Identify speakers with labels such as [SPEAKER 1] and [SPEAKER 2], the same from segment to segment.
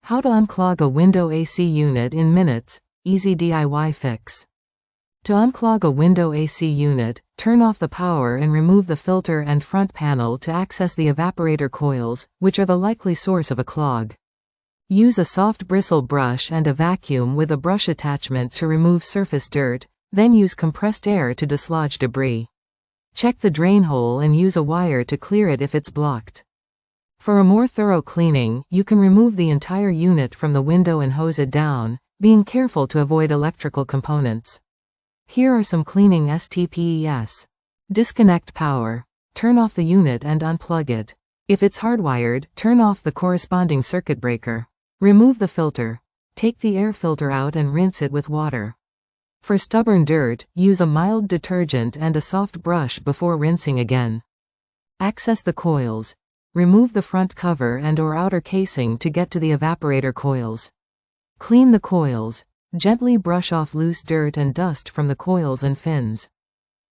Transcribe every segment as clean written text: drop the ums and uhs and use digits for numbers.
[SPEAKER 1] How to unclog a window AC unit in minutes, easy DIY fix. To unclog a window AC unit, turn off the power and remove the filter and front panel to access the evaporator coils, which are the likely source of a clog. Use a soft bristle brush and a vacuum with a brush attachment to remove surface dirt, then use compressed air to dislodge debris. Check the drain hole and use a wire to clear it if it's blocked. For a more thorough cleaning, you can remove the entire unit from the window and hose it down, being careful to avoid electrical components. Here are some cleaning steps. Disconnect power. Turn off the unit and unplug it. If it's hardwired, turn off the corresponding circuit breaker. Remove the filter. Take the air filter out and rinse it with water. For stubborn dirt, use a mild detergent and a soft brush before rinsing again. Access the coils. Remove the front cover and/or outer casing to get to the evaporator coils. Clean the coils. Gently brush off loose dirt and dust from the coils and fins.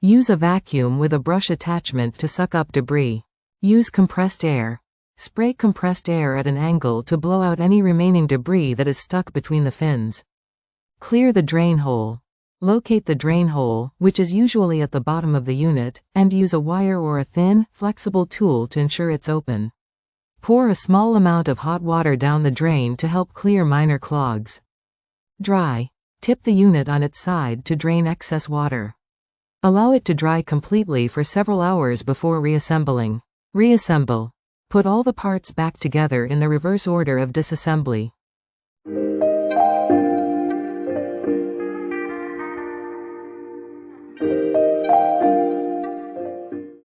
[SPEAKER 1] Use a vacuum with a brush attachment to suck up debris. Use compressed air. Spray compressed air at an angle to blow out any remaining debris that is stuck between the fins. Clear the drain hole. Locate the drain hole, which is usually at the bottom of the unit, and use a wire or a thin, flexible tool to ensure it's open. Pour a small amount of hot water down the drain to help clear minor clogs. Dry. Tip the unit on its side to drain excess water. Allow it to dry completely for several hours before reassembling. Reassemble. Put all the parts back together in the reverse order of disassembly.